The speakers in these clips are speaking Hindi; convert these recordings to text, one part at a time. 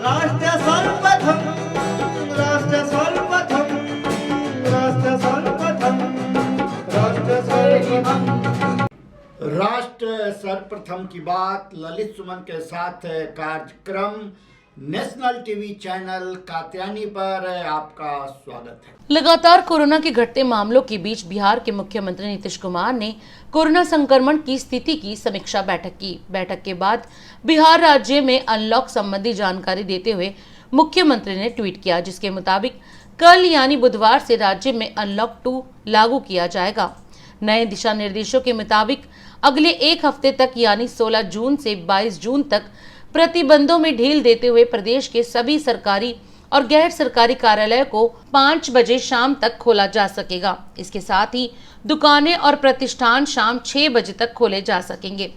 राष्ट्र सर्वप्रथम, राष्ट्र सर्वप्रथम, राष्ट्र सर्वप्रथम, राष्ट्र सर्वप्रथम। राष्ट्र सर्वप्रथम की बात ललित सुमन के साथ कार्यक्रम नेशनल टीवी चैनल कात्यायनी पर आपका स्वागत है। लगातार कोरोना के घटते मामलों के बीच बिहार के मुख्यमंत्री नीतीश कुमार ने कोरोना संक्रमण की स्थिति की समीक्षा बैठक की। बैठक के बाद बिहार राज्य में अनलॉक संबंधी जानकारी देते हुए मुख्यमंत्री ने ट्वीट किया, जिसके मुताबिक कल यानी बुधवार से राज्य में अनलॉक 2 लागू किया जाएगा। नए दिशा निर्देशों के मुताबिक अगले एक हफ्ते तक यानी 16 जून से 22 जून तक प्रतिबंधों में ढील देते हुए प्रदेश के सभी सरकारी और गैर सरकारी कार्यालयों को 5 बजे शाम तक खोला जा सकेगा। इसके साथ ही दुकानें और प्रतिष्ठान शाम 6 बजे तक खोले जा सकेंगे।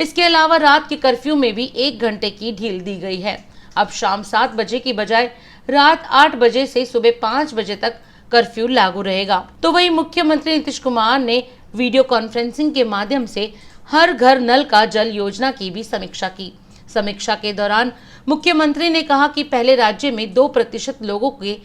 इसके अलावा रात के कर्फ्यू में भी 1 घंटे की ढील दी गई है। अब शाम 7 बजे की बजाय रात 8 बजे से सुबह 5 बजे तक कर्फ्यू लागू रहेगा। तो वहीं मुख्यमंत्री नीतीश कुमार ने वीडियो कॉन्फ्रेंसिंग के माध्यम से हर घर नल का जल योजना की भी समीक्षा की। समीक्षा के दौरान मुख्यमंत्री ने कहा कि पहले राज्य में 2% लोगों के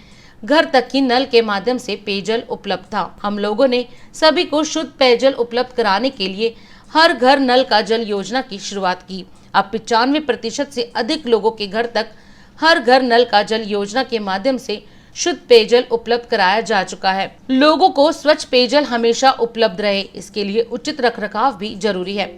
घर तक ही नल के माध्यम से पेयजल उपलब्ध था। हम लोगों ने सभी को शुद्ध पेयजल उपलब्ध कराने के लिए हर घर नल का जल योजना की शुरुआत की। अब 95% से अधिक लोगों के घर तक हर घर नल का जल योजना के माध्यम से शुद्ध पेयजल उपलब्ध कराया जा चुका है। लोगों को स्वच्छ पेयजल हमेशा उपलब्ध रहे, इसके लिए उचित रखरखाव भी जरूरी है।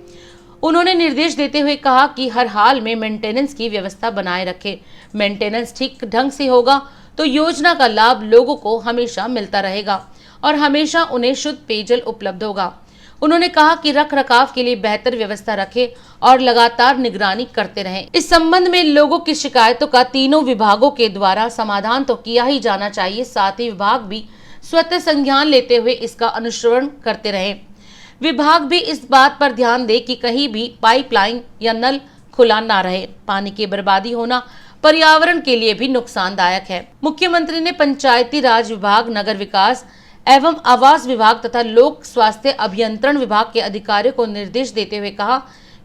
उन्होंने निर्देश देते हुए कहा कि हर हाल में मेंटेनेंस की व्यवस्था बनाए रखें। मेंटेनेंस ठीक ढंग से होगा तो योजना का लाभ लोगों को हमेशा मिलता रहेगा और हमेशा उन्हें शुद्ध पेयजल उपलब्ध होगा। उन्होंने कहा कि रखरखाव के लिए बेहतर व्यवस्था रखें और लगातार निगरानी करते रहें। इस संबंध में लोगों की शिकायतों का तीनों विभागों के द्वारा समाधान तो किया ही जाना चाहिए, साथ ही विभाग भी स्वतः संज्ञान लेते हुए इसका अनुश्रवण करते रहें। विभाग भी इस बात पर ध्यान दे कि कहीं भी पाइपलाइन या नल खुला ना रहे। पानी की बर्बादी होना पर्यावरण के लिए भी नुकसानदायक है। मुख्यमंत्री ने पंचायती राज विभाग, नगर विकास एवं आवास विभाग तथा लोक स्वास्थ्य अभियंत्रण विभाग के अधिकारियों को निर्देश देते हुए कहा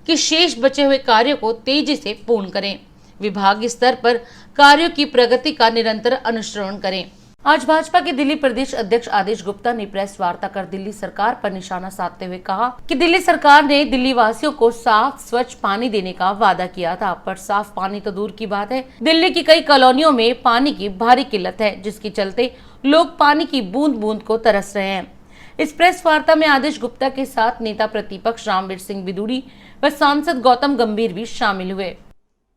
कि शेष बचे हुए कार्यों को तेजी से पूर्ण करें। विभाग स्तर पर कार्यों की प्रगति का निरंतर अनुश्रवण करें। आज भाजपा के दिल्ली प्रदेश अध्यक्ष आदेश गुप्ता ने प्रेस वार्ता कर दिल्ली सरकार पर निशाना साधते हुए कहा कि दिल्ली सरकार ने दिल्ली वासियों को साफ स्वच्छ पानी देने का वादा किया था, पर साफ पानी तो दूर की बात है, दिल्ली की कई कॉलोनियों में पानी की भारी किल्लत है, जिसके चलते लोग पानी की बूंद बूंद को तरस रहे हैं। इस प्रेस वार्ता में आदेश गुप्ता के साथ नेता प्रतिपक्ष रामवीर सिंह बिदूड़ी व सांसद गौतम गंभीर भी शामिल हुए।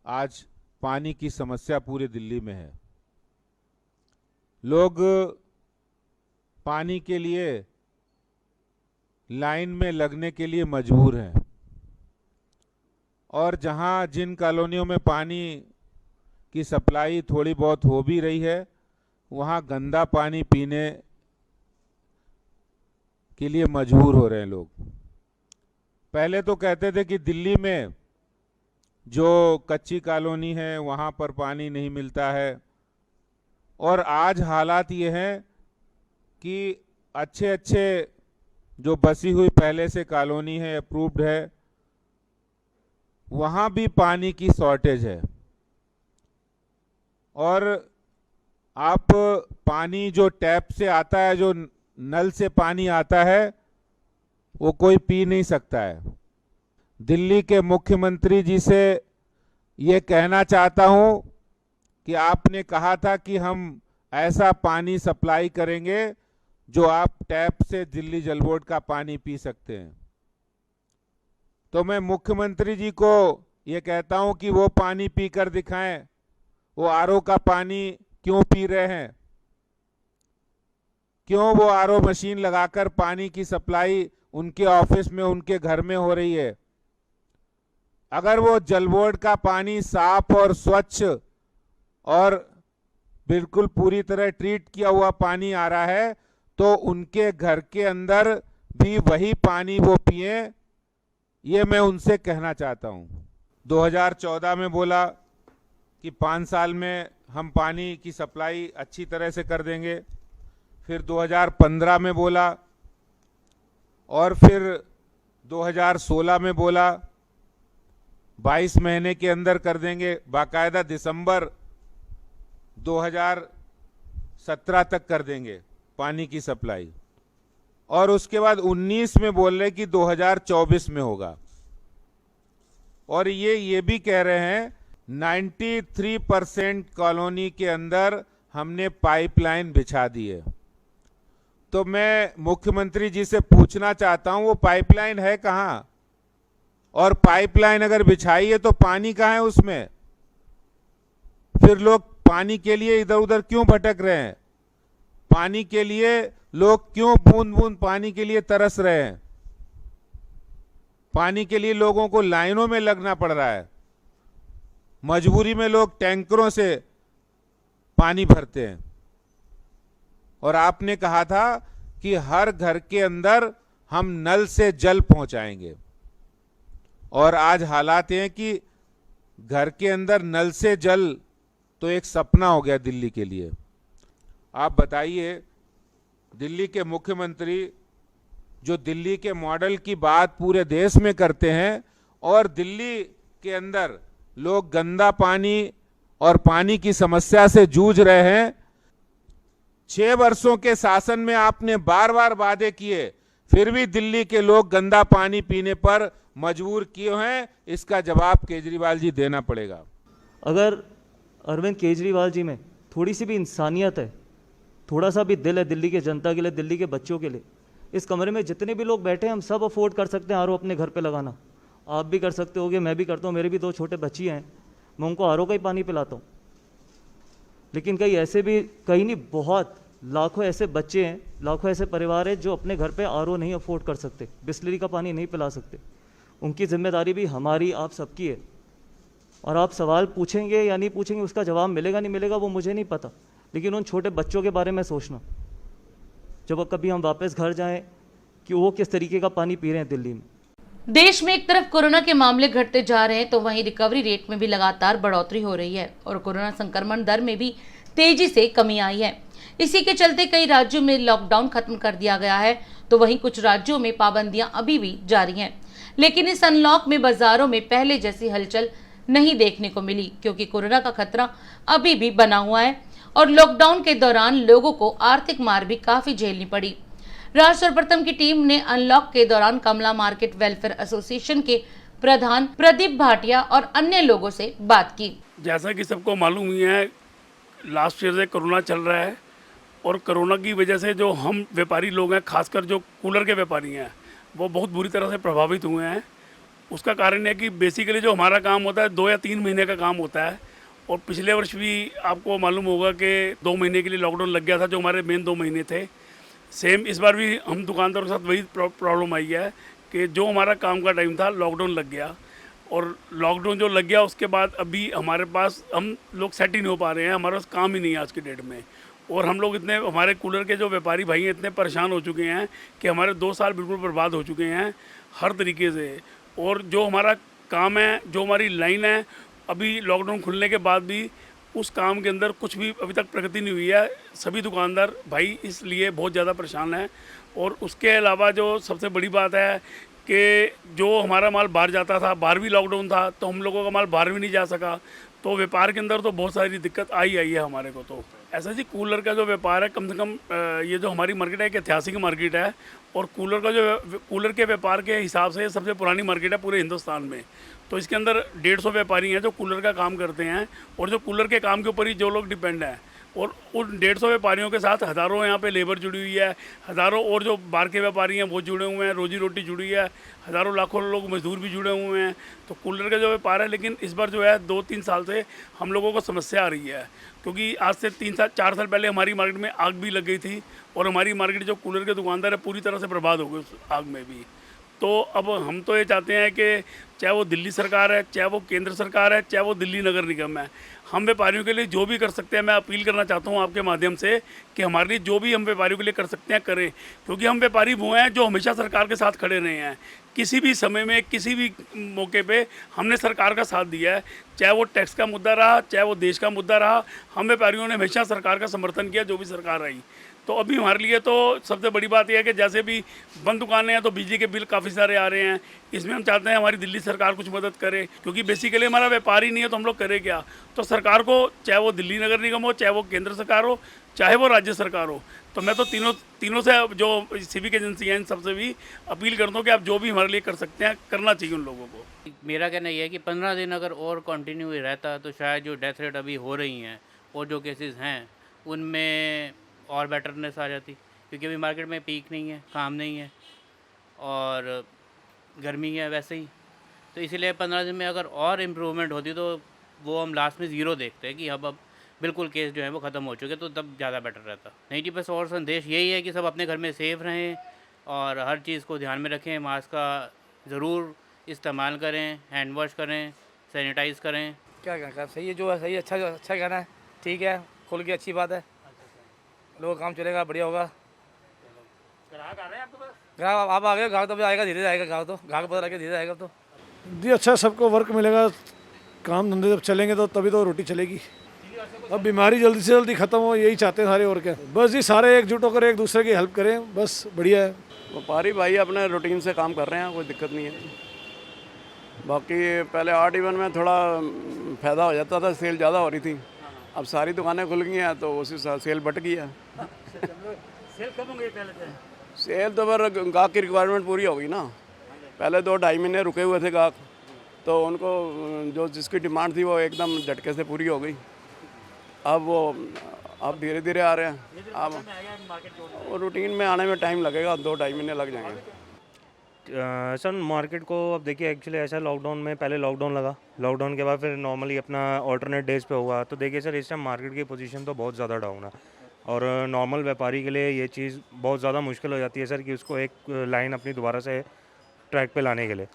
आज पानी की समस्या पूरे दिल्ली में है। लोग पानी के लिए लाइन में लगने के लिए मजबूर हैं और जहां जिन कॉलोनियों में पानी की सप्लाई थोड़ी बहुत हो भी रही है, वहां गंदा पानी पीने के लिए मजबूर हो रहे हैं लोग। पहले तो कहते थे कि दिल्ली में जो कच्ची कॉलोनी है वहां पर पानी नहीं मिलता है, और आज हालात ये हैं कि अच्छे अच्छे जो बसी हुई पहले से कॉलोनी है, अप्रूव्ड है, वहाँ भी पानी की शॉर्टेज है। और आप पानी जो टैप से आता है, जो नल से पानी आता है, वो कोई पी नहीं सकता है। दिल्ली के मुख्यमंत्री जी से ये कहना चाहता हूँ कि आपने कहा था कि हम ऐसा पानी सप्लाई करेंगे जो आप टैप से दिल्ली जल बोर्ड का पानी पी सकते हैं। तो मैं मुख्यमंत्री जी को ये कहता हूं कि वो पानी पीकर दिखाएं। वो आरओ का पानी क्यों पी रहे हैं? क्यों वो आरओ मशीन लगाकर पानी की सप्लाई उनके ऑफिस में, उनके घर में हो रही है? अगर वो जल बोर्ड का पानी साफ और स्वच्छ और बिल्कुल पूरी तरह ट्रीट किया हुआ पानी आ रहा है, तो उनके घर के अंदर भी वही पानी वो पिए, ये मैं उनसे कहना चाहता हूं। 2014 में बोला कि 5 साल में हम पानी की सप्लाई अच्छी तरह से कर देंगे, फिर 2015 में बोला, और फिर 2016 में बोला 22 महीने के अंदर कर देंगे। बाकायदा दिसंबर 2017 तक कर देंगे पानी की सप्लाई, और उसके बाद 19 में बोल रहे कि 2024 में होगा। और ये भी कह रहे हैं 93% कॉलोनी के अंदर हमने पाइपलाइन बिछा दी है। तो मैं मुख्यमंत्री जी से पूछना चाहता हूं वो पाइपलाइन है कहां, और पाइपलाइन अगर बिछाई है तो पानी कहां है उसमें? फिर लोग पानी के लिए इधर उधर क्यों भटक रहे हैं? पानी के लिए लोग क्यों बूंद बूंद पानी के लिए तरस रहे हैं? पानी के लिए लोगों को लाइनों में लगना पड़ रहा है, मजबूरी में लोग टैंकरों से पानी भरते हैं। और आपने कहा था कि हर घर के अंदर हम नल से जल पहुंचाएंगे, और आज हालात हैं कि घर के अंदर नल से जल तो एक सपना हो गया दिल्ली के लिए। आप बताइए, दिल्ली के मुख्यमंत्री जो दिल्ली के मॉडल की बात पूरे देश में करते हैं, और दिल्ली के अंदर लोग गंदा पानी और पानी की समस्या से जूझ रहे हैं। 6 वर्षों के शासन में आपने बार बार वादे किए, फिर भी दिल्ली के लोग गंदा पानी पीने पर मजबूर किए हैं। इसका जवाब केजरीवाल जी देना पड़ेगा। अगर अरविंद केजरीवाल जी में थोड़ी सी भी इंसानियत है, थोड़ा सा भी दिल है दिल्ली के जनता के लिए, दिल्ली के बच्चों के लिए, इस कमरे में जितने भी लोग बैठे हैं हम सब अफोर्ड कर सकते हैं आरओ अपने घर पे लगाना। आप भी कर सकते होगे, मैं भी करता हूँ, मेरे भी 2 छोटे बच्ची हैं, मैं उनको आरओ का ही पानी पिलाता हूँ। लेकिन कई ऐसे भी, कई नहीं, बहुत लाखों ऐसे बच्चे हैं, लाखों ऐसे परिवार हैं जो अपने घर पे आरओ नहीं अफोर्ड कर सकते, बिस्लरी का पानी नहीं पिला सकते। उनकी जिम्मेदारी भी हमारी, आप सबकी है। और आप सवाल पूछेंगे या नहीं पूछेंगे, उसका जवाब मिलेगा नहीं मिलेगा वो मुझे नहीं पता, लेकिन उन छोटे बच्चों के बारे में सोचना, जब कभी हम वापस घर जाएं, कि वो किस तरीके का पानी पी रहे हैं दिल्ली में। देश में एक तरफ कोरोना के मामले घटते जा रहे हैं तो वहीं रिकवरी रेट में भी लगातार बढ़ोतरी हो रही है और कोरोना संक्रमण दर में भी तेजी से कमी आई है। इसी के चलते कई राज्यों में लॉकडाउन खत्म कर दिया गया है, तो वहीं कुछ राज्यों में पाबंदियां अभी भी जारी हैं। लेकिन इस अनलॉक में बाजारों में पहले जैसी हलचल नहीं देखने को मिली, क्योंकि कोरोना का खतरा अभी भी बना हुआ है और लॉकडाउन के दौरान लोगों को आर्थिक मार भी काफी झेलनी पड़ी। राज सर्वप्रथम की टीम ने अनलॉक के दौरान कमला मार्केट वेलफेयर एसोसिएशन के प्रधान प्रदीप भाटिया और अन्य लोगों से बात की। जैसा कि सबको मालूम ही है, लास्ट ईयर से कोरोना चल रहा है और कोरोना की वजह से जो हम व्यापारी लोग हैं, खासकर जो कूलर के व्यापारी हैं, वो बहुत बुरी तरह से प्रभावित हुए हैं। उसका कारण है कि बेसिकली जो हमारा काम होता है 2 या 3 महीने का काम होता है, और पिछले वर्ष भी आपको मालूम होगा कि 2 महीने के लिए लॉकडाउन लग गया था, जो हमारे मेन 2 महीने थे। सेम इस बार भी हम दुकानदारों के साथ वही प्रॉब्लम आई है कि जो हमारा काम का टाइम था लॉकडाउन लग गया, और लॉकडाउन जो लग गया उसके बाद अभी हमारे पास, हम लोग सेट ही नहीं हो पा रहे हैं, हमारे पास काम ही नहीं है आज की डेट में। और हम लोग इतने, हमारे कूलर के जो व्यापारी भाई हैं इतने परेशान हो चुके हैं कि हमारे 2 साल बिल्कुल बर्बाद हो चुके हैं हर तरीके से। और जो हमारा काम है, जो हमारी लाइन है, अभी लॉकडाउन खुलने के बाद भी उस काम के अंदर कुछ भी अभी तक प्रगति नहीं हुई है। सभी दुकानदार भाई इसलिए बहुत ज़्यादा परेशान हैं। और उसके अलावा जो सबसे बड़ी बात है कि जो हमारा माल बाहर जाता था, बाहर भी लॉकडाउन था तो हम लोगों का माल बाहर भी नहीं जा सका, तो व्यापार के अंदर तो बहुत सारी दिक्कत आई है हमारे को। तो ऐसा जी, कूलर का जो व्यापार है, कम से कम ये जो हमारी मार्केट है एक ऐतिहासिक मार्केट है, और कूलर का जो कूलर के व्यापार के हिसाब से सबसे पुरानी मार्केट है पूरे हिंदुस्तान में। तो इसके अंदर 150 व्यापारी हैं जो कूलर का काम करते हैं, और जो कूलर के काम के ऊपर ही जो लोग डिपेंड हैं, और उन 150 व्यापारियों के साथ हज़ारों यहाँ पे लेबर जुड़ी हुई है, हज़ारों और जो बाहर के व्यापारी हैं वो जुड़े हुए हैं, रोजी रोटी जुड़ी है, हज़ारों लाखों लोग मजदूर भी जुड़े हुए हैं। तो कूलर का जो व्यापार है, लेकिन इस बार जो है 2-3 साल से हम लोगों को समस्या आ रही है, क्योंकि आज से 4 साल पहले हमारी मार्केट में आग भी लग गई थी, और हमारी मार्केट जो कूलर के दुकानदार है पूरी तरह से बर्बाद हो गई उस आग में भी। तो अब हम तो ये चाहते हैं कि चाहे वो दिल्ली सरकार है, चाहे वो केंद्र सरकार है, चाहे वो दिल्ली नगर निगम है, हम व्यापारियों के लिए जो भी कर सकते हैं, मैं अपील करना चाहता हूं आपके माध्यम से कि हमारे लिए जो भी हम व्यापारियों के लिए कर सकते हैं करें, क्योंकि हम व्यापारी वो हैं जो हमेशा सरकार के साथ खड़े रहे हैं। किसी भी समय में, किसी भी मौके पे हमने सरकार का साथ दिया है, चाहे वो टैक्स का मुद्दा रहा, चाहे वो देश का मुद्दा रहा, हम व्यापारियों ने हमेशा सरकार का समर्थन किया, जो भी सरकार आई। तो अभी हमारे लिए तो सबसे बड़ी बात यह है कि जैसे भी बंद दुकानें हैं तो बिजली के बिल काफ़ी सारे आ रहे हैं। इसमें हम चाहते हैं हमारी दिल्ली सरकार कुछ मदद करे, क्योंकि बेसिकली हमारा व्यापार ही नहीं है तो हम लोग करें क्या। तो सरकार को, चाहे वो दिल्ली नगर निगम हो, चाहे वो केंद्र सरकार हो, चाहे वो राज्य सरकार हो, तो मैं तो तीनों से जो सिविक एजेंसी हैं इन सबसे भी अपील करता हूँ कि आप जो भी हमारे लिए कर सकते हैं करना चाहिए उन लोगों को। मेरा कहना यह है कि 15 दिन अगर और कंटिन्यू रहता तो शायद जो डेथ रेट अभी हो रही हैं और जो केसेस हैं उनमें और बेटरनेस आ जाती, क्योंकि अभी मार्केट में पीक नहीं है, काम नहीं है और गर्मी है वैसे ही। तो इसीलिए 15 दिन में अगर और इम्प्रूवमेंट होती तो वो हम लास्ट में ज़ीरो देखते हैं कि अब बिल्कुल केस जो है वो ख़त्म हो चुके, तो तब ज़्यादा बेटर रहता। 90% और संदेश यही है कि सब अपने घर में सेफ रहें और हर चीज़ को ध्यान में रखें, मास्क का ज़रूर इस्तेमाल करें, हैंड वॉश करें, सैनिटाइज़ करें। क्या कहना सही है, जो है सही, अच्छा कहना है, ठीक है, खुल के अच्छी बात है, लोग काम चलेगा, बढ़िया होगा। ग्राहक आ रहे हैं आपके पास? ग्राहक आप आ गए, ग्राहक तो आएगा, धीरे आएगा, ग्राहक पता लगे धीरे आएगा। तो जी अच्छा, सबको वर्क मिलेगा, काम धंधे जब चलेंगे तो तभी तो रोटी चलेगी। अब बीमारी जल्दी से जल्दी ख़त्म हो, यही चाहते हैं सारे, और क्या। बस जी सारे एकजुट होकर एक दूसरे की हेल्प करें, बस बढ़िया है। व्यापारी भाई अपने रूटीन से काम कर रहे हैं, कोई दिक्कत नहीं है। बाकी पहले ऑड इवन में थोड़ा फ़ायदा हो जाता था, सेल ज़्यादा हो रही थी, अब सारी दुकानें खुल गई हैं तो उसी साथ सेल बट गई है। सेल कब होंगे पहले से? सेल तो फिर गाहक की रिक्वायरमेंट पूरी हो गई ना। पहले 2-2.5 महीने रुके हुए थे गाहक, तो उनको जो जिसकी डिमांड थी वो एकदम झटके से पूरी हो गई। अब धीरे धीरे आ रहे हैं। अब वो रूटीन में आने में टाइम लगेगा, 2-2.5 महीने लग जाएंगे। सर मार्केट को अब देखिए, एक्चुअली ऐसा लॉकडाउन में पहले लॉकडाउन लगा, लॉकडाउन के बाद फिर नॉर्मली अपना ऑल्टरनेट डेज पे हुआ। तो देखिए सर, इस टाइम मार्केट की पोजीशन तो बहुत ज़्यादा डाउन है और नॉर्मल व्यापारी के लिए ये चीज़ बहुत ज़्यादा मुश्किल हो जाती है सर, कि उसको एक लाइन अपनी दोबारा से ट्रैक पे लाने के लिए।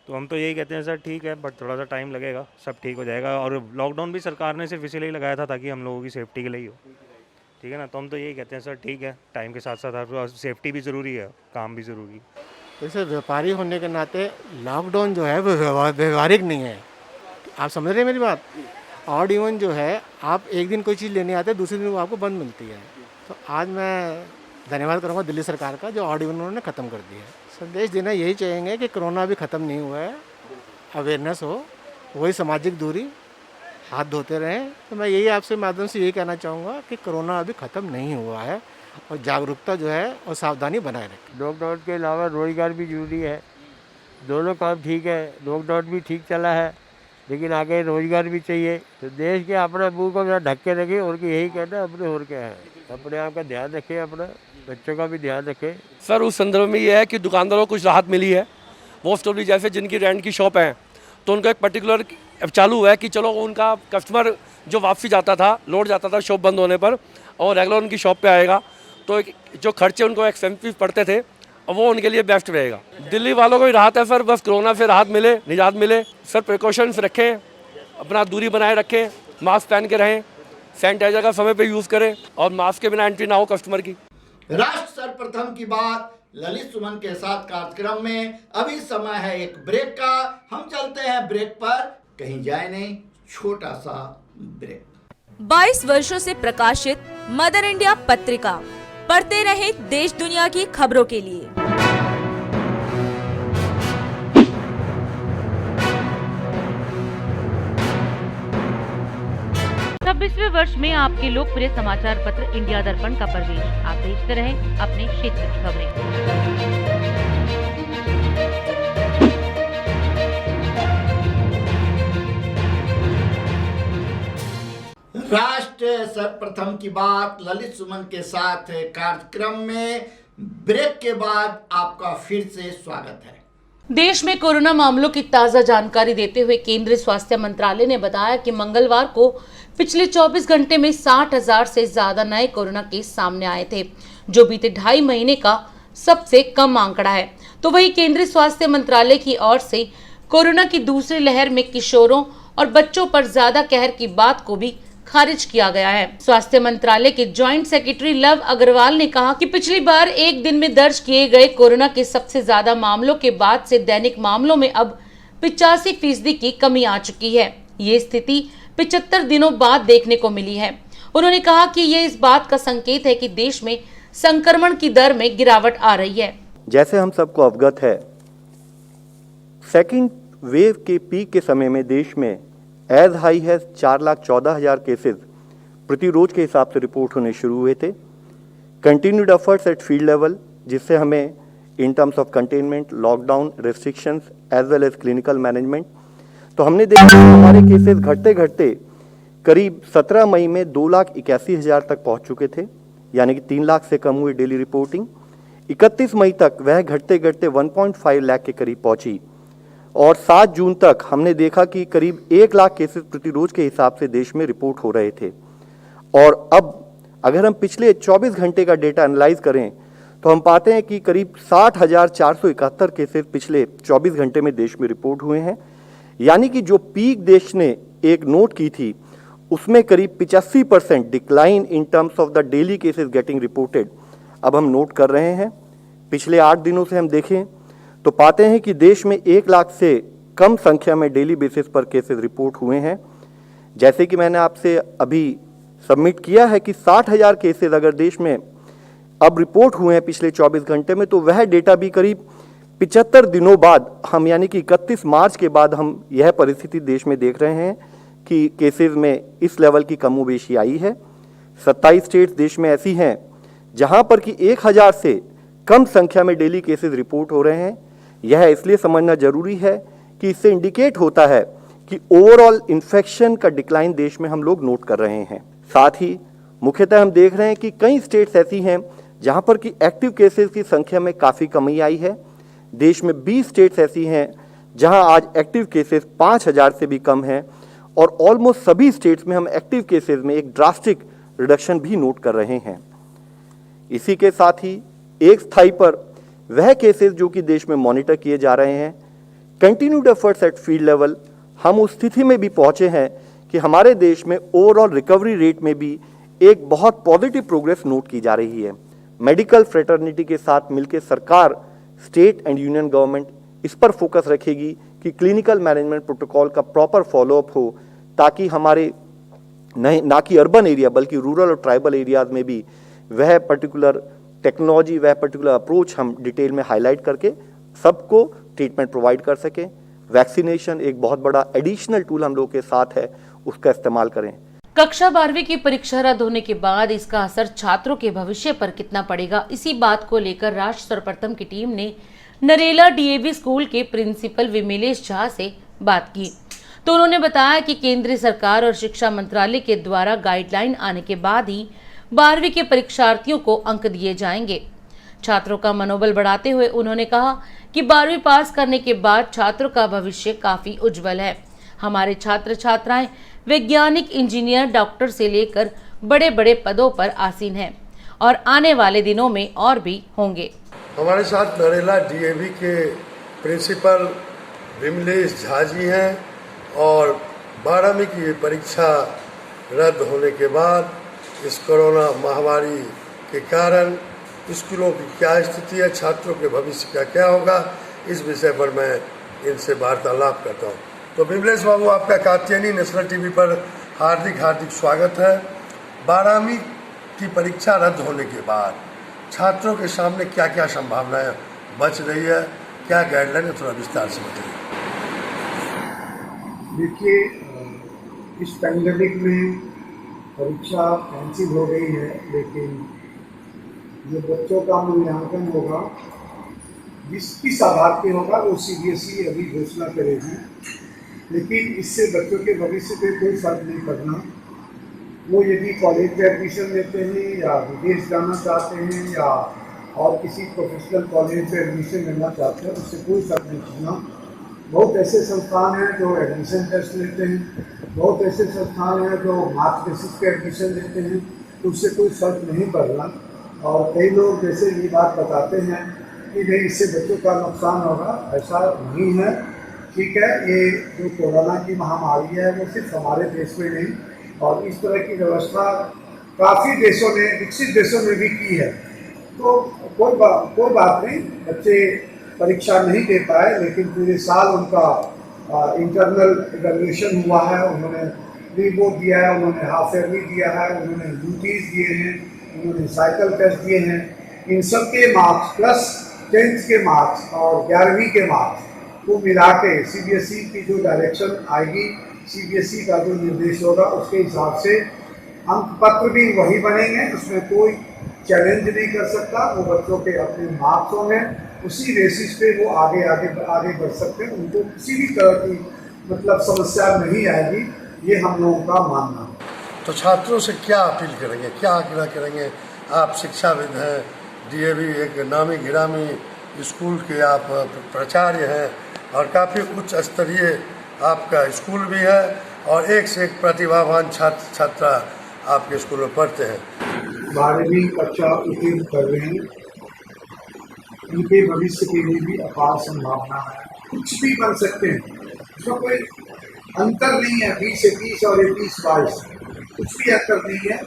तो हम तो यही कहते हैं सर, ठीक है, बट थोड़ा सा टाइम लगेगा, सब ठीक हो जाएगा। और लॉकडाउन भी सरकार ने सिर्फ इसीलिए लगाया था ताकि हम लोगों की सेफ्टी के लिए ही हो, ठीक है ना। तो हम तो यही कहते हैं सर, ठीक है, टाइम के साथ साथ सेफ्टी भी ज़रूरी है, काम भी ज़रूरी है। जैसे व्यापारी होने के नाते लॉकडाउन जो है वो व्यवहारिक नहीं है। आप समझ रहे हैं मेरी बात? ऑड इवन जो है, आप एक दिन कोई चीज़ लेने आते हैं, दूसरे दिन वो आपको बंद मिलती है। तो आज मैं धन्यवाद करूँगा दिल्ली सरकार का, जो ऑड इवन उन्होंने ख़त्म कर दिया है। संदेश देना यही चाहेंगे कि कोरोना अभी ख़त्म नहीं हुआ है, अवेयरनेस हो, वही सामाजिक दूरी, हाथ धोते रहें। तो मैं यही आपसे माध्यम से यही कहना चाहूँगा कि कोरोना अभी ख़त्म नहीं हुआ है और जागरूकता जो है और सावधानी बनाए रखें। लॉकडाउन के अलावा रोजगार भी जरूरी है, दोनों काम ठीक है। लॉकडाउन भी ठीक चला है, लेकिन आगे रोजगार भी चाहिए। तो देश के अपने मुंह को जरा ढक के रखें, और यही कहना है अपने, और क्या है, अपने आप का ध्यान रखें, अपना बच्चों का भी ध्यान रखें। सर उस संदर्भ में ये है कि दुकानदारों को कुछ राहत मिली है। मोस्ट ऑफली जैसे जिनकी रेंट की शॉप है तो उनका एक पर्टिकुलर चालू हुआ है कि चलो उनका कस्टमर जो वापसी जाता था, लौट जाता था शॉप बंद होने पर, और रेगुलर उनकी शॉप पे आएगा, तो जो खर्चे उनको एक्सपेंसिव पड़ते थे वो उनके लिए बेस्ट रहेगा। दिल्ली वालों को भी राहत है सर, बस कोरोना से राहत मिले, निजात मिले। सर प्रिकॉशंस रखें, अपना दूरी बनाए रखें, मास्क पहन के रहें, सैनिटाइजर का समय पे यूज़ करें, और मास्क के बिना एंट्री ना हो कस्टमर की। राष्ट्र सर्वप्रथम की बात ललित सुमन के साथ कार्यक्रम में। अभी समय है एक ब्रेक का, हम चलते हैं ब्रेक पर, कहीं जाए नहीं, छोटा सा ब्रेक। 22 वर्षों से प्रकाशित मदर इंडिया पत्रिका, पढ़ते रहे देश दुनिया की खबरों के लिए। 26वें वर्ष में आपके लोकप्रिय समाचार पत्र इंडिया दर्पण का प्रवेश। आप देखते रहें अपने क्षेत्र की खबरें। राष्ट्र सर्वप्रथम की बात ललित सुमन के साथ कार्यक्रम में ब्रेक के बाद आपका फिर से स्वागत है। देश में कोरोना मामलों की ताजा जानकारी देते हुए केंद्रीय स्वास्थ्य मंत्रालय ने बताया कि मंगलवार को पिछले 24 घंटे में 60,000 से ज्यादा नए कोरोना केस सामने आए थे, जो बीते 2.5 महीने का सबसे कम आंकड़ा है। तो वही केंद्रीय स्वास्थ्य मंत्रालय की ओर से कोरोना की दूसरी लहर में किशोरों और बच्चों पर ज्यादा कहर की बात को भी खारिज किया गया है। स्वास्थ्य मंत्रालय के जॉइंट सेक्रेटरी लव अग्रवाल ने कहा कि पिछली बार एक दिन में दर्ज किए गए कोरोना के सबसे ज्यादा मामलों के बाद से दैनिक मामलों में अब 85% की कमी आ चुकी है। ये स्थिति 75 दिनों बाद देखने को मिली है। उन्होंने कहा कि ये इस बात का संकेत है कि देश में संक्रमण की दर में गिरावट आ रही है। जैसे हम सबको अवगत है, सेकंड वेव के पीक के समय में देश में एज हाई है 4,14,000 केसेस प्रति रोज के हिसाब से रिपोर्ट होने शुरू हुए थे। Continued efforts at field level, जिससे हमें in terms of containment, lockdown, restrictions as well as clinical management, तो हमने देखा कि हमारे केसेस घटते घटते करीब 17 मई में 2,81,000 तक पहुंच चुके थे, यानी कि 3 लाख से कम हुई डेली रिपोर्टिंग। 31 मई तक वह घटते घटते 1.5 लाख के करीब पहुंची और 7 जून तक हमने देखा कि करीब 1 लाख केसेस प्रति रोज के हिसाब से देश में रिपोर्ट हो रहे थे। और अब अगर हम पिछले 24 घंटे का डेटा एनालाइज करें तो हम पाते हैं कि करीब 60,471 केसेस पिछले 24 घंटे में देश में रिपोर्ट हुए हैं, यानी कि जो पीक देश ने एक नोट की थी उसमें करीब 85% decline in terms of the daily cases getting reported अब हम नोट कर रहे हैं। पिछले 8 दिनों से हम देखें तो पाते हैं कि देश में 1 लाख से कम संख्या में डेली बेसिस पर केसेस रिपोर्ट हुए हैं। जैसे कि मैंने आपसे अभी सबमिट किया है कि 60,000 केसेस अगर देश में अब रिपोर्ट हुए हैं पिछले 24 घंटे में, तो वह डेटा भी करीब 75 दिनों बाद हम, यानी कि 31 मार्च के बाद हम यह परिस्थिति देश में देख रहे हैं कि केसेस में इस लेवल की कमोबेशी आई है। 27 स्टेट्स देश में ऐसी हैं जहां पर कि 1,000 से कम संख्या में डेली केसेस रिपोर्ट हो रहे हैं। यह इसलिए समझना जरूरी है कि इससे इंडिकेट होता है कि ओवरऑल इन्फेक्शन का डिक्लाइन देश में हम लोग नोट कर रहे हैं। साथ ही मुख्यतः हम देख रहे हैं कि कई स्टेट्स ऐसी हैं जहां पर कि एक्टिव केसेस की संख्या में काफ़ी कमी आई है। देश में 20 स्टेट्स ऐसी हैं जहां आज एक्टिव केसेस 5,000 से भी कम हैं और ऑलमोस्ट सभी स्टेट्स में हम एक्टिव केसेस में एक ड्रास्टिक रिडक्शन भी नोट कर रहे हैं। इसी के साथ ही एक स्थाई पर वह केसेस जो कि देश में मॉनिटर किए जा रहे हैं, continued efforts at field level, हम उस स्थिति में भी पहुंचे हैं कि हमारे देश में ओवरऑल रिकवरी रेट में भी एक बहुत पॉजिटिव प्रोग्रेस नोट की जा रही है। मेडिकल फ्रेटर्निटी के साथ मिलकर सरकार, स्टेट एंड यूनियन गवर्नमेंट इस पर फोकस रखेगी कि क्लिनिकल मैनेजमेंट प्रोटोकॉल का प्रॉपर फॉलोअप हो, ताकि हमारे ना कि अर्बन एरिया बल्कि रूरल और ट्राइबल एरियाज में भी वह पर्टिकुलर टेक्नोलॉजी, वह पर्टिकुलर अप्रोच हम डिटेल में हाईलाइट करके सबको ट्रीटमेंट प्रोवाइड कर सकें। वैक्सीनेशन एक बहुत बड़ा एडिशनल टूल हम लोग के साथ है, उसका इस्तेमाल करें। कक्षा 12वीं की परीक्षा रद्द होने के बाद इसका असर छात्रों के भविष्य पर कितना पड़ेगा, इसी बात को लेकर राष्ट्र सर्वप्रथम की टीम ने नरेला डीएवी स्कूल के प्रिंसिपल विमलेश झा से बात की। तो उन्होंने बताया कि केंद्रीय सरकार और शिक्षा मंत्रालय के द्वारा गाइडलाइन आने के बाद ही 12वीं के परीक्षार्थियों को अंक दिए जाएंगे। छात्रों का मनोबल बढ़ाते हुए उन्होंने कहा कि 12वीं पास करने के बाद छात्रों का भविष्य काफी उज्जवल है। हमारे छात्र छात्राएं वैज्ञानिक, इंजीनियर, डॉक्टर से लेकर बड़े बड़े पदों पर आसीन हैं और आने वाले दिनों में और भी होंगे। हमारे साथ नरेला डीएवी के प्रिंसिपल विमलेश झा जी हैं और 12वीं की परीक्षा रद्द होने के बाद इस कोरोना महामारी के कारण स्कूलों की क्या स्थिति है, छात्रों के भविष्य का क्या होगा, इस विषय पर मैं इनसे वार्तालाप करता हूँ। तो विमलेश बाबू, आपका कात्यायनी नेशनल टीवी पर हार्दिक हार्दिक स्वागत है। 12वीं की परीक्षा रद्द होने के बाद छात्रों के सामने क्या क्या संभावनाएं बच रही है, क्या गाइडलाइन है, थोड़ा विस्तार से बताइए। देखिए, इस पैंडेमिक में परीक्षा कैंसिल हो गई है, लेकिन जो बच्चों का मूल्यांकन होगा किस आधार पे होगा वो CBSE अभी घोषणा करेगी, लेकिन इससे बच्चों के भविष्य पे कोई फर्क नहीं पड़ना। वो यदि कॉलेज में एडमिशन लेते हैं या विदेश जाना चाहते हैं या और किसी प्रोफेशनल कॉलेज में एडमिशन लेना चाहते हैं, उससे कोई फर्क नहीं पड़ना। बहुत ऐसे संस्थान हैं जो एडमिशन टेस्ट लेते हैं, बहुत ऐसे संस्थान हैं जो मार्क्स बेसिस पे एडमिशन लेते हैं, तो उससे कोई फर्क नहीं पड़ना। और कई लोग जैसे ये बात बताते हैं कि नहीं इससे बच्चों का नुकसान होगा, ऐसा नहीं है। ठीक है, ये जो कोरोना की महामारी है वो सिर्फ हमारे देश में नहीं, और इस तरह की व्यवस्था काफ़ी देशों ने, विकसित देशों में भी की है। तो कोई बात नहीं, बच्चे परीक्षा नहीं दे पाए, लेकिन पूरे साल उनका इंटरनल इवैल्यूएशन हुआ है, उन्होंने रीबो दिया है, उन्होंने हाफ ईयरली दिया है, उन्होंने यूटीज दिए हैं, उन्होंने साइकिल टेस्ट दिए हैं। इन सब के मार्क्स प्लस 10th के मार्क्स और 11वीं के मार्क्स को मिला के CBSE की जो डायरेक्शन आएगी, CBSE का जो निर्देश होगा, उसके हिसाब से अंक पत्र भी वही बनेंगे। उसमें कोई चैलेंज नहीं कर सकता। वो बच्चों के अपने मार्क्स होंगे, उसी बेसिस पे वो आगे बढ़ सकते हैं। उनको किसी भी तरह की मतलब समस्या नहीं आएगी, ये हम लोगों का मानना है। तो छात्रों से क्या अपील करेंगे, क्या आग्रह करेंगे? आप शिक्षाविद हैं, DAV एक नामी गिरामी स्कूल के आप प्राचार्य हैं और काफ़ी उच्च स्तरीय आपका स्कूल भी है और एक से एक प्रतिभावान छात्र छात्रा आपके स्कूल में पढ़ते हैं। 12वीं कक्षा उत्तीर्ण कर रहे हैं, उनके भविष्य के लिए भी अपार संभावना है। कुछ भी बन सकते हैं, उसमें कोई अंतर नहीं है। 20-21 और 21-22 कुछ भी अंतर नहीं है।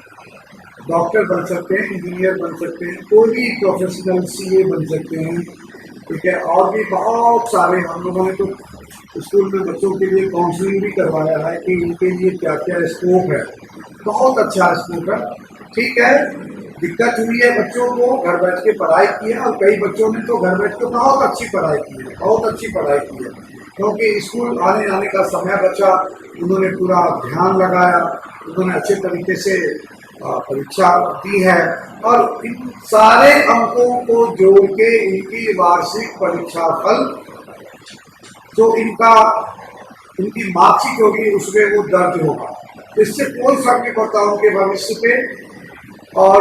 डॉक्टर बन सकते हैं, इंजीनियर बन सकते हैं, कोई भी प्रोफेशनल CA बन सकते हैं, ठीक है। और भी बहुत सारे हम लोगों ने तो स्कूल में बच्चों के लिए काउंसलिंग भी करवाया है कि उनके लिए क्या क्या स्कोप है। बहुत अच्छा स्कोप है, ठीक है। दिक्कत हुई है बच्चों को, घर बैठ के पढ़ाई की है, और कई बच्चों ने तो घर बैठ के बहुत अच्छी पढ़ाई की है, बहुत अच्छी पढ़ाई की है, क्योंकि स्कूल आने जाने का समय बचा, उन्होंने पूरा ध्यान लगाया, उन्होंने अच्छे तरीके से परीक्षा दी है और इन सारे अंकों को जोड़ के इनकी वार्षिक परीक्षा फल जो इनकी मार्कशीट होगी उसमें वो दर्ज होगा। इससे कोई फर्क नहीं पड़ता उनके भविष्य पे, और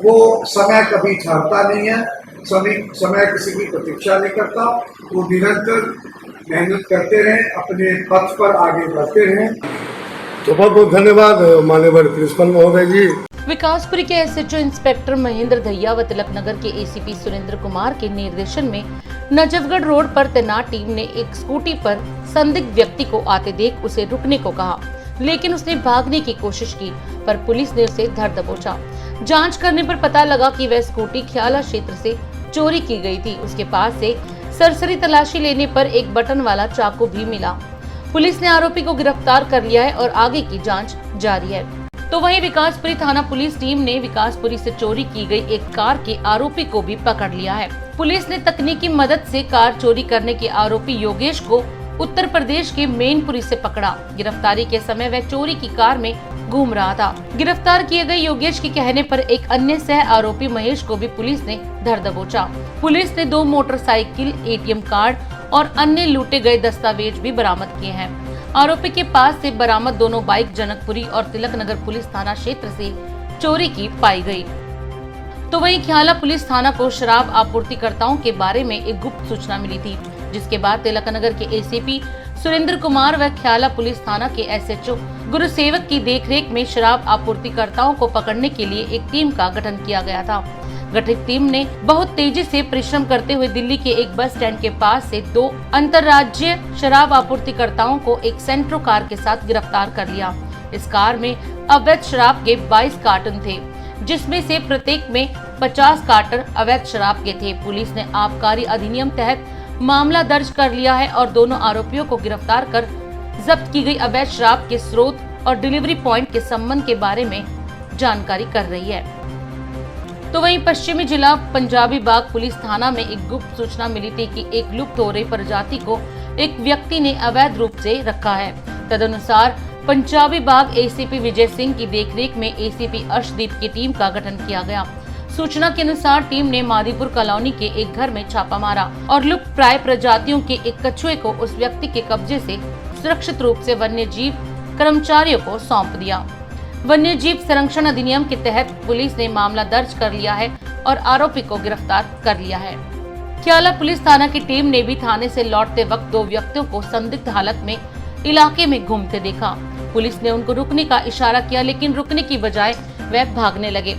वो समय कभी ठहरता नहीं है। समय किसी की प्रतीक्षा नहीं करता। वो निरंतर मेहनत करते रहें, अपने पथ पर आगे बढ़ते रहें। तो बहुत बहुत धन्यवाद माननीय प्रिंसिपल महोदय जी। विकासपुरी के SHO इंस्पेक्टर महेंद्र दहिया व तिलक नगर के ACP सुरेंद्र कुमार के निर्देशन में नजफगढ़ रोड पर तैनात टीम ने एक स्कूटी पर संदिग्ध व्यक्ति को आते देख उसे रुकने को कहा, लेकिन उसने भागने की कोशिश की, पर पुलिस ने उसे धर दबोचा। जांच करने पर पता लगा कि वह स्कूटी ख्याला क्षेत्र से चोरी की गई थी। उसके पास से सरसरी तलाशी लेने पर एक बटन वाला चाकू भी मिला। पुलिस ने आरोपी को गिरफ्तार कर लिया है और आगे की जांच जारी है। तो वहीं विकासपुरी थाना पुलिस टीम ने विकासपुरी से चोरी की गई एक कार के आरोपी को भी पकड़ लिया है। पुलिस ने तकनीकी मदद से कार चोरी करने के आरोपी योगेश को उत्तर प्रदेश के मैनपुरी से पकड़ा। गिरफ्तारी के समय वह चोरी की कार में घूम रहा था। गिरफ्तार किए गए योगेश के कहने पर एक अन्य सह आरोपी महेश को भी पुलिस ने धर दबोचा। पुलिस ने 2 मोटरसाइकिल, ATM कार्ड और अन्य लूटे गए दस्तावेज भी बरामद किए हैं। आरोपी के पास से बरामद दोनों बाइक जनकपुरी और तिलक नगर पुलिस थाना क्षेत्र से चोरी की पाई गई। तो वहीं ख्याला पुलिस थाना को शराब आपूर्तिकर्ताओं के बारे में एक गुप्त सूचना मिली थी, जिसके बाद तिलक नगर के ACP सुरेंद्र कुमार व ख्याला पुलिस थाना के SHO गुरुसेवक की देखरेख में शराब आपूर्तिकर्ताओं को पकड़ने के लिए एक टीम का गठन किया गया था। गठित टीम ने बहुत तेजी से परिश्रम करते हुए दिल्ली के एक बस स्टैंड के पास से 2 अंतर्राज्यीय शराब आपूर्तिकर्ताओं को एक सेंट्रो कार के साथ गिरफ्तार कर लिया। इस कार में अवैध शराब के 22 कार्टन थे, जिसमें से प्रत्येक में 50 कार्टन अवैध शराब के थे। पुलिस ने आबकारी अधिनियम तहत मामला दर्ज कर लिया है और दोनों आरोपियों को गिरफ्तार कर जब्त की गई अवैध शराब के स्रोत और डिलीवरी पॉइंट के संबंध के बारे में जानकारी कर रही है। तो वहीं पश्चिमी जिला पंजाबी बाग पुलिस थाना में एक गुप्त सूचना मिली थी कि एक लुप्त हो रही प्रजाति को एक व्यक्ति ने अवैध रूप से रखा है। तदनुसार पंजाबी बाग ACP विजय सिंह की देखरेख में ACP अर्शदीप की टीम का गठन किया गया। सूचना के अनुसार टीम ने मादीपुर कॉलोनी के एक घर में छापा मारा और लुप्त प्राय प्रजातियों के एक कछुए को उस व्यक्ति के कब्जे से सुरक्षित रूप से वन्य जीव कर्मचारियों को सौंप दिया। वन्य जीव संरक्षण अधिनियम के तहत पुलिस ने मामला दर्ज कर लिया है और आरोपी को गिरफ्तार कर लिया है। ख्याला पुलिस थाना की टीम ने भी थाने से लौटते वक्त 2 व्यक्तियों को संदिग्ध हालत में इलाके में घूमते देखा। पुलिस ने उनको रुकने का इशारा किया, लेकिन रुकने की बजाय वह भागने लगे।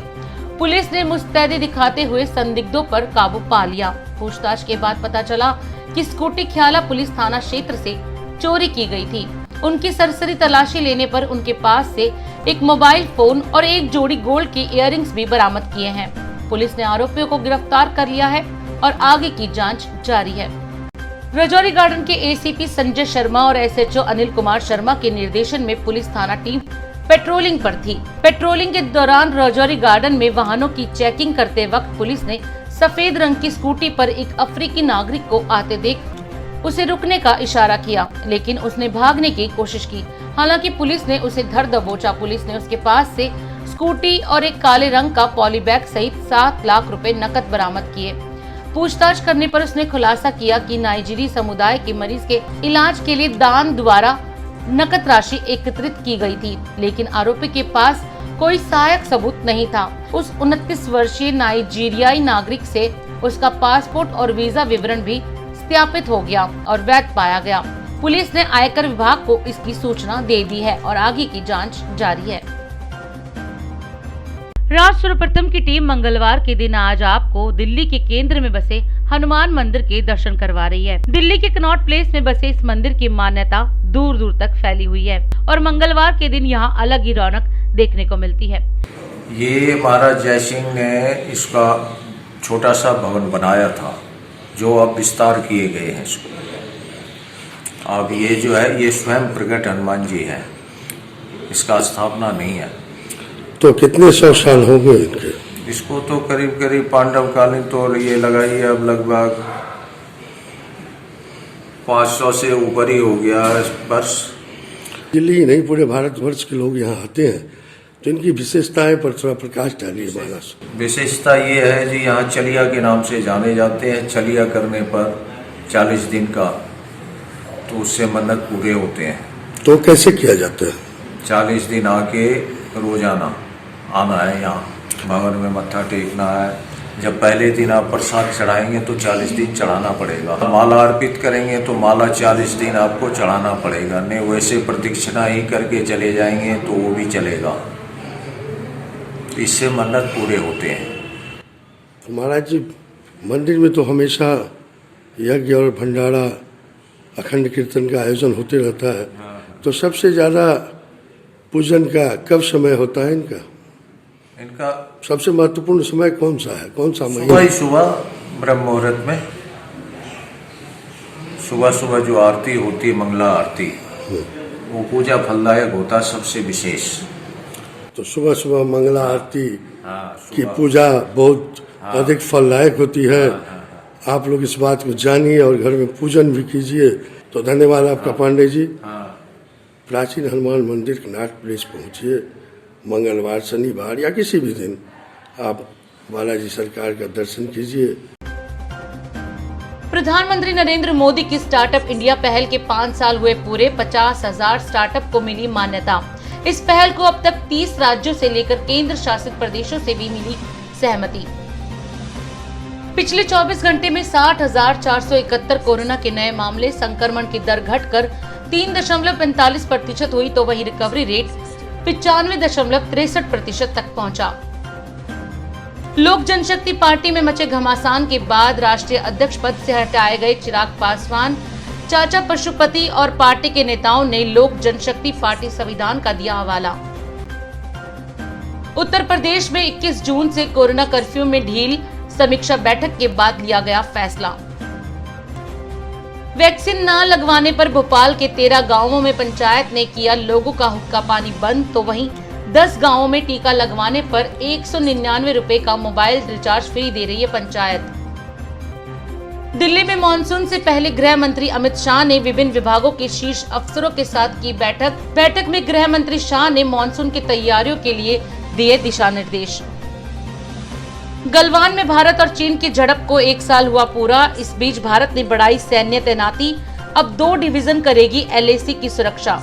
पुलिस ने मुस्तैदी दिखाते हुए संदिग्धों पर काबू पा लिया। पूछताछ के बाद पता चला कि स्कूटी ख्याला पुलिस थाना क्षेत्र से चोरी की गई थी। उनकी सरसरी तलाशी लेने पर उनके पास से एक मोबाइल फोन और एक जोड़ी गोल्ड के इयररिंग्स भी बरामद किए हैं। पुलिस ने आरोपियों को गिरफ्तार कर लिया है और आगे की जांच जारी है। राजौरी गार्डन के एसीपी संजय शर्मा और एसएचओ अनिल कुमार शर्मा के निर्देशन में पुलिस थाना टीम पेट्रोलिंग पर थी। पेट्रोलिंग के दौरान राजौरी गार्डन में वाहनों की चेकिंग करते वक्त पुलिस ने सफेद रंग की स्कूटी पर एक अफ्रीकी नागरिक को आते देख उसे रुकने का इशारा किया, लेकिन उसने भागने की कोशिश की। हालांकि पुलिस ने उसे धर दबोचा। पुलिस ने उसके पास से स्कूटी और एक काले रंग का पॉलीबैग सहित 7 लाख रुपए नकद बरामद किए। पूछताछ करने पर उसने खुलासा किया कि नाइजीरी समुदाय के मरीज के इलाज के लिए दान द्वारा नकद राशि एकत्रित की गई थी, लेकिन आरोपी के पास कोई सहायक सबूत नहीं था। उस 29 वर्षीय नाइजीरियाई नागरिक से उसका पासपोर्ट और वीजा विवरण भी सत्यापित हो गया और वैध पाया गया। पुलिस ने आयकर विभाग को इसकी सूचना दे दी है और आगे की जांच जारी है। राज सर्वप्रथम की टीम मंगलवार के दिन आज आपको दिल्ली के केंद्र में बसे हनुमान मंदिर के दर्शन करवा रही है। दिल्ली के कनॉट प्लेस में बसे इस मंदिर की मान्यता दूर दूर तक फैली हुई है और मंगलवार के दिन यहाँ अलग ही रौनक देखने को मिलती है। ये महाराज जय सिंह ने इसका छोटा सा भवन बनाया था, जो अब विस्तार किए गए हैं इसको। अब ये जो है ये स्वयं प्रकट हनुमान जी है, इसका स्थापना नहीं है। तो कितने 100 साल हो गए इनके? इसको तो करीब करीब पांडव कालीन तो ये लगाइए अब लगभग 500 से ऊपर ही हो गया वर्ष। दिल्ली ही नहीं पूरे भारतवर्ष के लोग यहाँ आते हैं, तो इनकी विशेषताएं पर थोड़ा प्रकाश डालिए महाराज। विशेषता ये है जी, यहाँ चलिया के नाम से जाने जाते हैं। चलिया करने पर 40 दिन का तो उससे मन्नत पूरे होते हैं। तो कैसे किया जाता है? 40 दिन आके रोजाना आना है, यहाँ भवन में मत्था टेकना है। जब पहले दिन आप प्रसाद चढ़ाएंगे तो 40 दिन चढ़ाना पड़ेगा। माला अर्पित करेंगे तो माला 40 दिन आपको चढ़ाना पड़ेगा। नहीं वैसे प्रदक्षिणा ही करके चले जाएंगे तो वो भी चलेगा। इससे मन्नत पूरे होते हैं। महाराज जी, मंदिर में तो हमेशा यज्ञ और भंडारा अखंड कीर्तन का आयोजन होते रहता है, तो सबसे ज़्यादा पूजन का कब समय होता है इनका? इनका सबसे महत्वपूर्ण समय कौन सा है? कौन सा महीना? सुबह ही सुबह ब्रह्म मुहूर्त में सुबह सुबह जो आरती होती है, मंगला आरती, वो पूजा फलदायक होता है सबसे विशेष। तो सुबह सुबह मंगला आरती की पूजा बहुत अधिक फलदायक होती है। आप लोग इस बात को जानिए और घर में पूजन भी कीजिए। तो धन्यवाद आपका पांडे जी। प्राचीन हनुमान मंदिर कनॉट प्लेस पहुंचिए, मंगलवार, शनिवार या किसी भी दिन आप बालाजी सरकार का दर्शन कीजिए। प्रधानमंत्री नरेंद्र मोदी की स्टार्टअप इंडिया पहल के 5 साल हुए पूरे। 50,000 स्टार्टअप को मिली मान्यता। इस पहल को अब तक 30 राज्यों से लेकर केंद्र शासित प्रदेशों से भी मिली सहमति। पिछले 24 घंटे में 60,471 कोरोना के नए मामले, संक्रमण की दर घटकर 3.45% हुई, तो वहीं रिकवरी रेट 95.63% तक पहुंचा। लोक जनशक्ति पार्टी में मचे घमासान के बाद राष्ट्रीय अध्यक्ष पद से हटाए गए चिराग पासवान, चाचा पशुपति और पार्टी के नेताओं ने लोक जनशक्ति पार्टी संविधान का दिया हवाला। उत्तर प्रदेश में 21 जून से कोरोना कर्फ्यू में ढील, समीक्षा बैठक के बाद लिया गया फैसला। वैक्सीन न लगवाने पर भोपाल के 13 गांवों में पंचायत ने किया लोगों का हुक्का पानी बंद, तो वहीं 10 गांवों में टीका लगवाने पर 199 रुपए का मोबाइल रिचार्ज फ्री दे रही है पंचायत। दिल्ली में मॉनसून से पहले गृह मंत्री अमित शाह ने विभिन्न विभागों के शीर्ष अफसरों के साथ की बैठक में गृह मंत्री शाह ने मॉनसून की तैयारियों के लिए दिए दिशा निर्देश। गलवान में भारत और चीन की झड़प को 1 साल हुआ पूरा। इस बीच भारत ने बढ़ाई सैन्य तैनाती, अब 2 डिवीजन करेगी LAC की सुरक्षा।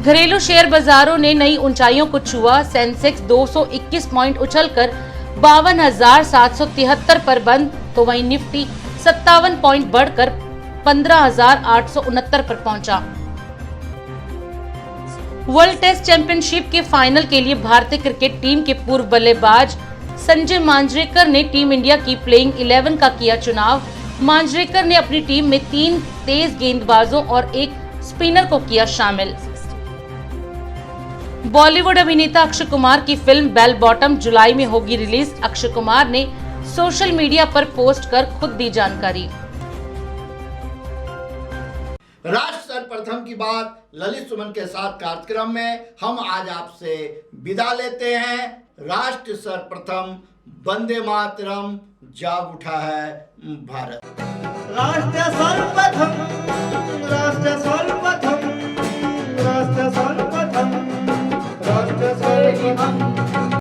घरेलू शेयर बाजारों ने नई ऊंचाइयों को छुआ। सेंसेक्स 221 पॉइंट उछलकर 52,773 पर बंद, तो वहीं निफ्टी 57 पॉइंट बढ़कर 15,869 पर पहुंचा। वर्ल्ड टेस्ट चैंपियनशिप के फाइनल के लिए भारतीय क्रिकेट टीम के पूर्व बल्लेबाज संजय मांजरेकर ने टीम इंडिया की प्लेइंग 11 का किया चुनाव। मांजरेकर ने अपनी टीम में 3 तेज गेंदबाजों और 1 स्पिनर को किया शामिल। बॉलीवुड अभिनेता अक्षय कुमार की फिल्म बेल बॉटम जुलाई में होगी रिलीज। अक्षय कुमार ने सोशल मीडिया पर पोस्ट कर खुद दी जानकारी। राष्ट्र सर्वप्रथम की बात ललित सुमन के साथ कार्यक्रम में हम आज आपसे विदा लेते हैं। राष्ट्र सर्वप्रथम, वंदे मातरम, जाग उठा है भारत। राष्ट्र सर्वप्रथम, राष्ट्र सर्वप्रथम, राष्ट्र सर्वप्रथम, राष्ट्र सर्वप्रथम।